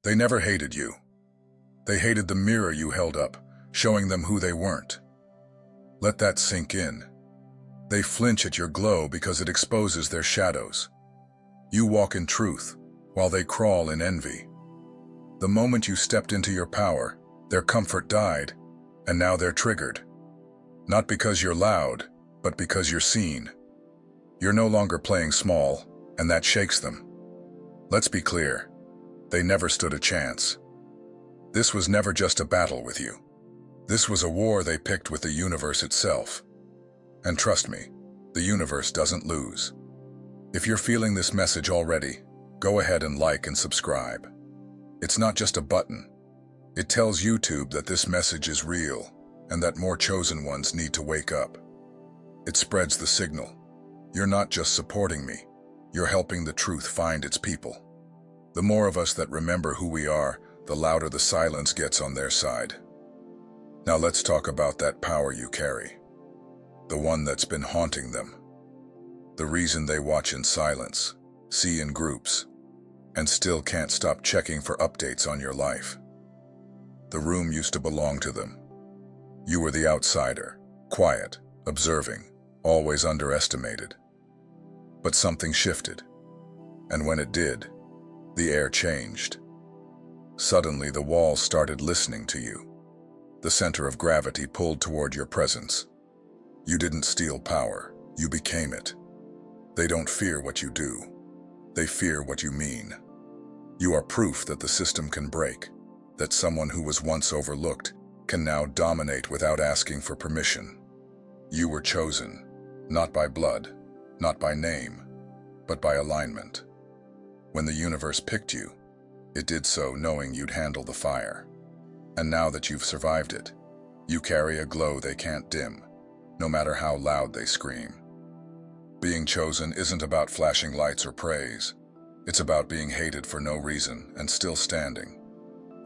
They never hated you. They hated the mirror you held up, showing them who they weren't. Let that sink in. They flinch at your glow because it exposes their shadows. You walk in truth, while they crawl in envy. The moment you stepped into your power, their comfort died, and now they're triggered. Not because you're loud, but because you're seen. You're no longer playing small, and that shakes them. Let's be clear. They never stood a chance. This was never just a battle with you. This was a war they picked with the universe itself. And trust me, the universe doesn't lose. If you're feeling this message already, go ahead and like and subscribe. It's not just a button. It tells YouTube that this message is real and that more chosen ones need to wake up. It spreads the signal. You're not just supporting me, you're helping the truth find its people. The more of us that remember who we are, the louder the silence gets on their side. Now let's talk about that power you carry. The one that's been haunting them. The reason they watch in silence, see in groups, and still can't stop checking for updates on your life. The room used to belong to them. You were the outsider, quiet, observing, always underestimated. But something shifted, and when it did, the air changed. Suddenly the walls started listening to you. The center of gravity pulled toward your presence. You didn't steal power, you became it. They don't fear what you do. They fear what you mean. You are proof that the system can break, that someone who was once overlooked can now dominate without asking for permission. You were chosen, not by blood, not by name, but by alignment. When the universe picked you, it did so knowing you'd handle the fire. And now that you've survived it, you carry a glow they can't dim, no matter how loud they scream. Being chosen isn't about flashing lights or praise. It's about being hated for no reason and still standing.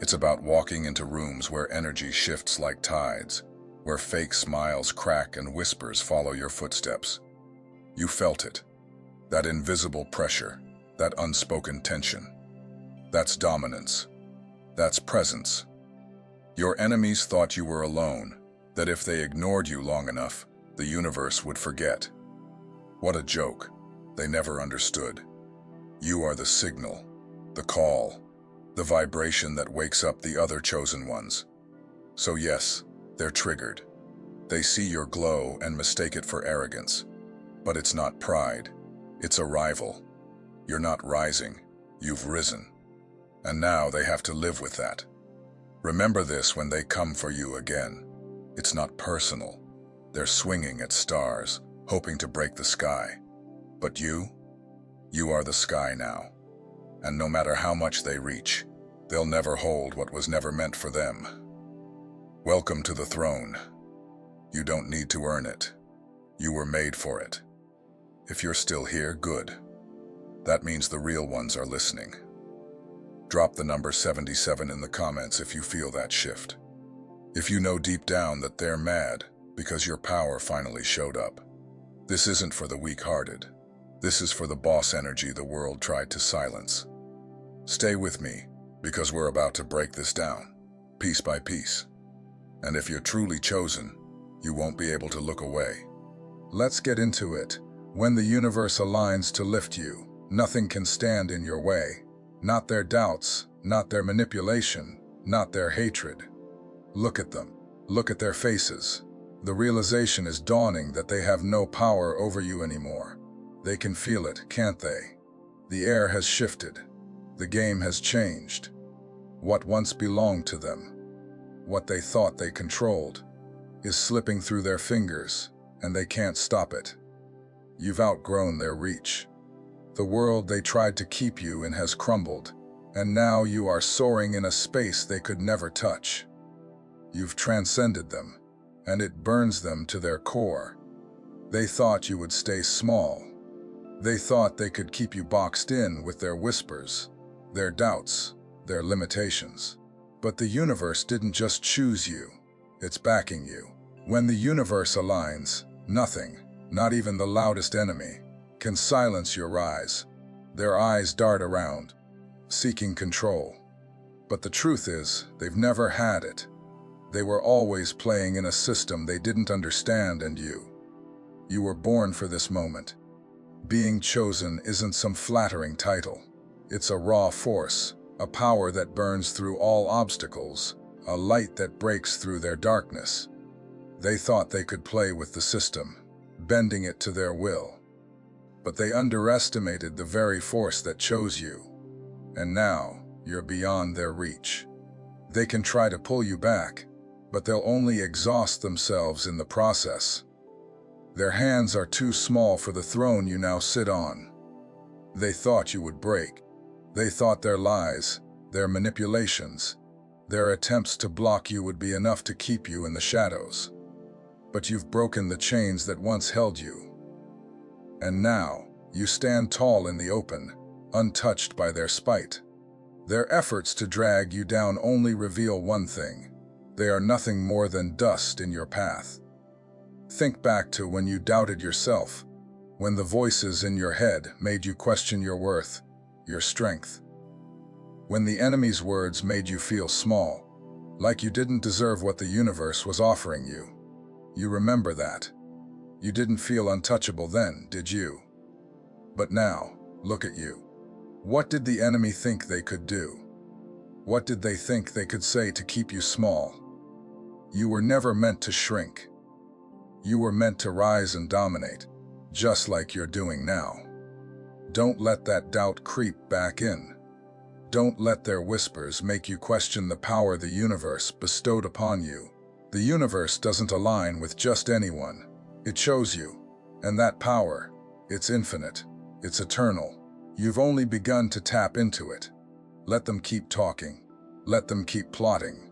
It's about walking into rooms where energy shifts like tides, where fake smiles crack and whispers follow your footsteps. You felt it. That invisible pressure, that unspoken tension. That's dominance. That's presence. Your enemies thought you were alone, that if they ignored you long enough, the universe would forget. What a joke. They never understood. You are the signal, the call, the vibration that wakes up the other chosen ones. So yes, they're triggered. They see your glow and mistake it for arrogance. But it's not pride. It's arrival. You're not rising. You've risen. And now they have to live with that. Remember this when they come for you again. It's not personal. They're swinging at stars, hoping to break the sky. But you are the sky now. And no matter how much they reach, they'll never hold what was never meant for them. Welcome to the throne. You don't need to earn it. You were made for it. If you're still here, good. That means the real ones are listening. Drop the number 77 in the comments if you feel that shift. If you know deep down that they're mad because your power finally showed up. This isn't for the weak-hearted. This is for the boss energy the world tried to silence. Stay with me, because we're about to break this down, piece by piece. And if you're truly chosen, you won't be able to look away. Let's get into it. When the universe aligns to lift you, nothing can stand in your way. Not their doubts, not their manipulation, not their hatred. Look at them. Look at their faces. The realization is dawning that they have no power over you anymore. They can feel it, can't they? The air has shifted. The game has changed. What once belonged to them, what they thought they controlled, is slipping through their fingers, and they can't stop it. You've outgrown their reach. The world they tried to keep you in has crumbled, and now you are soaring in a space they could never touch. You've transcended them, and it burns them to their core. They thought you would stay small. They thought they could keep you boxed in with their whispers, their doubts, their limitations. But the universe didn't just choose you, it's backing you. When the universe aligns, nothing, not even the loudest enemy, can silence your rise. Their eyes dart around, seeking control. But the truth is, they've never had it. They were always playing in a system they didn't understand, and you were born for this moment. Being chosen isn't some flattering title. It's a raw force, a power that burns through all obstacles, a light that breaks through their darkness. They thought they could play with the system, bending it to their will. But they underestimated the very force that chose you. And now, you're beyond their reach. They can try to pull you back, but they'll only exhaust themselves in the process. Their hands are too small for the throne you now sit on. They thought you would break. They thought their lies, their manipulations, their attempts to block you would be enough to keep you in the shadows. But you've broken the chains that once held you. And now, you stand tall in the open, untouched by their spite. Their efforts to drag you down only reveal one thing: they are nothing more than dust in your path. Think back to when you doubted yourself, when the voices in your head made you question your worth, your strength. When the enemy's words made you feel small, like you didn't deserve what the universe was offering you. You remember that. You didn't feel untouchable then, did you? But now, look at you. What did the enemy think they could do? What did they think they could say to keep you small? You were never meant to shrink. You were meant to rise and dominate, just like you're doing now. Don't let that doubt creep back in. Don't let their whispers make you question the power the universe bestowed upon you. The universe doesn't align with just anyone. It chose you, and that power, it's infinite, it's eternal. You've only begun to tap into it. Let them keep talking. Let them keep plotting.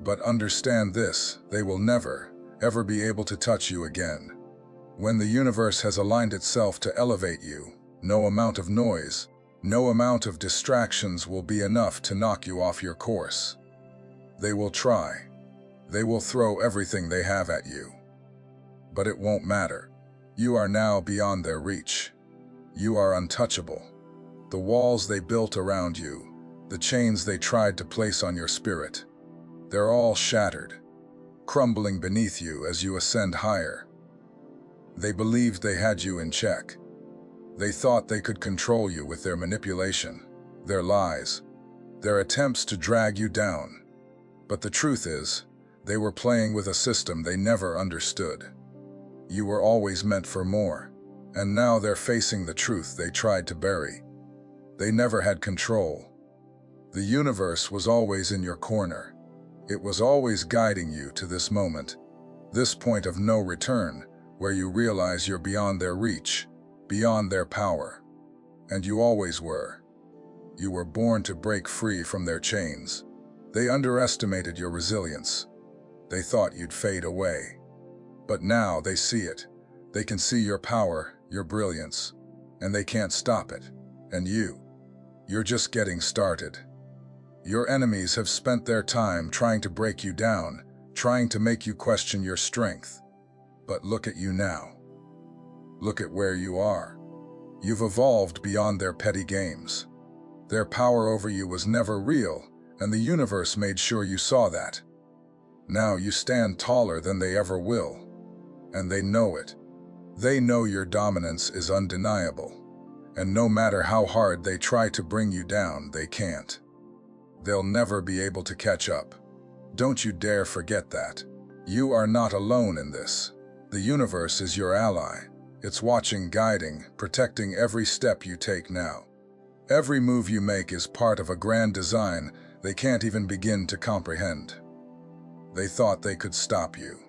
But understand this, they will never, ever be able to touch you again. When the universe has aligned itself to elevate you, no amount of noise, no amount of distractions will be enough to knock you off your course. They will try. They will throw everything they have at you. But it won't matter. You are now beyond their reach. You are untouchable. The walls they built around you, the chains they tried to place on your spirit, they're all shattered, crumbling beneath you as you ascend higher. They believed they had you in check. They thought they could control you with their manipulation, their lies, their attempts to drag you down. But the truth is, they were playing with a system they never understood. You were always meant for more, and now they're facing the truth they tried to bury. They never had control. The universe was always in your corner. It was always guiding you to this moment, this point of no return, where you realize you're beyond their reach, beyond their power. And you always were. You were born to break free from their chains. They underestimated your resilience. They thought you'd fade away. But now they see it. They can see your power, your brilliance, and they can't stop it. And you're just getting started. Your enemies have spent their time trying to break you down, trying to make you question your strength. But look at you now. Look at where you are. You've evolved beyond their petty games. Their power over you was never real, and the universe made sure you saw that. Now you stand taller than they ever will, and they know it. They know your dominance is undeniable, and no matter how hard they try to bring you down, they can't. They'll never be able to catch up. Don't you dare forget that. You are not alone in this. The universe is your ally. It's watching, guiding, protecting every step you take now. Every move you make is part of a grand design they can't even begin to comprehend. They thought they could stop you.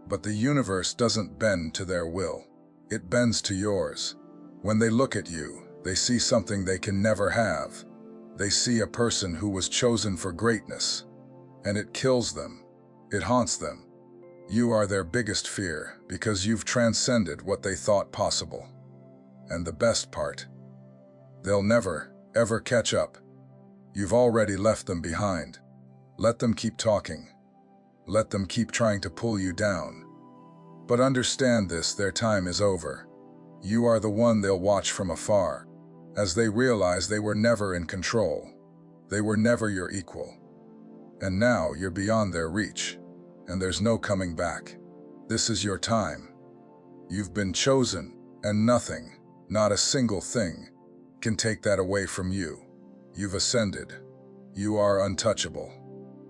But the universe doesn't bend to their will. It bends to yours. When they look at you, they see something they can never have. They see a person who was chosen for greatness. And it kills them. It haunts them. You are their biggest fear because you've transcended what they thought possible. And the best part, they'll never, ever catch up. You've already left them behind. Let them keep talking. Let them keep trying to pull you down. But understand this, their time is over. You are the one they'll watch from afar, as they realize they were never in control. They were never your equal. And now you're beyond their reach, and there's no coming back. This is your time. You've been chosen, and nothing, not a single thing, can take that away from you. You've ascended. You are untouchable.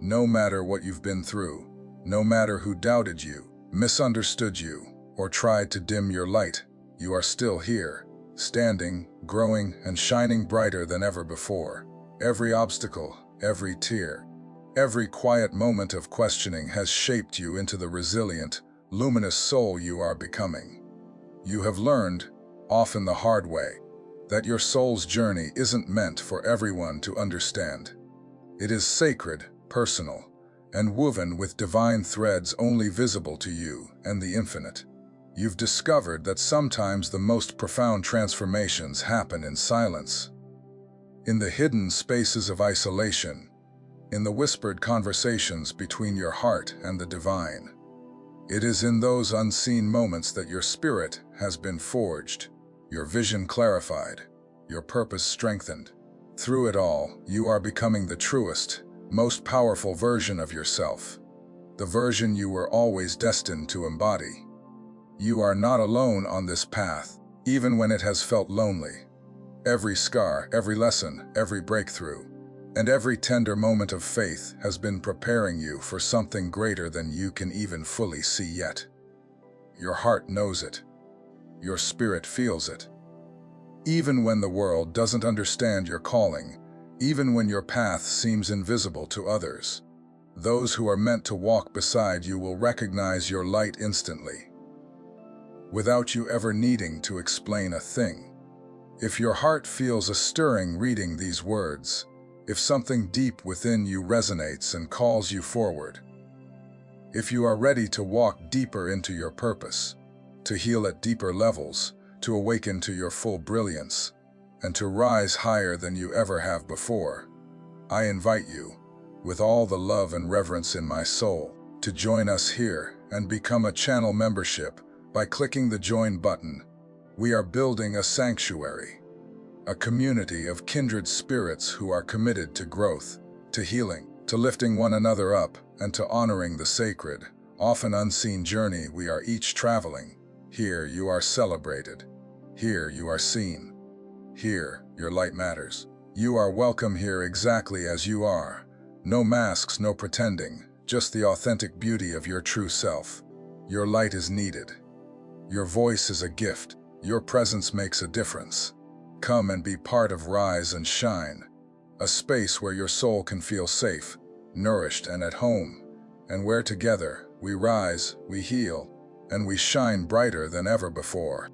No matter what you've been through, no matter who doubted you, misunderstood you, or tried to dim your light, you are still here, standing, growing, and shining brighter than ever before. Every obstacle, every tear, every quiet moment of questioning has shaped you into the resilient, luminous soul you are becoming. You have learned, often the hard way, that your soul's journey isn't meant for everyone to understand. It is sacred, personal, and woven with divine threads only visible to you and the infinite. You've discovered that sometimes the most profound transformations happen in silence, in the hidden spaces of isolation, in the whispered conversations between your heart and the divine. It is in those unseen moments that your spirit has been forged, your vision clarified, your purpose strengthened. Through it all, you are becoming the truest, most powerful version of yourself, the version you were always destined to embody. You are not alone on this path, even when it has felt lonely. Every scar, every lesson, every breakthrough, and every tender moment of faith has been preparing you for something greater than you can even fully see yet. Your heart knows it. Your spirit feels it. Even when the world doesn't understand your calling, even when your path seems invisible to others, those who are meant to walk beside you will recognize your light instantly, without you ever needing to explain a thing. If your heart feels a stirring reading these words, if something deep within you resonates and calls you forward, if you are ready to walk deeper into your purpose, to heal at deeper levels, to awaken to your full brilliance, and to rise higher than you ever have before, I invite you, with all the love and reverence in my soul, to join us here and become a channel membership by clicking the Join button. We are building a sanctuary, a community of kindred spirits who are committed to growth, to healing, to lifting one another up, and to honoring the sacred, often unseen journey we are each traveling. Here you are celebrated. Here you are seen. Here your light matters. You are welcome here exactly as you are. No masks, no pretending, just the authentic beauty of your true self. Your light is needed. Your voice is a gift. Your presence makes a difference. Come and be part of Rise and Shine, a space where your soul can feel safe, nourished, and at home, and where together we rise, we heal, and we shine brighter than ever before.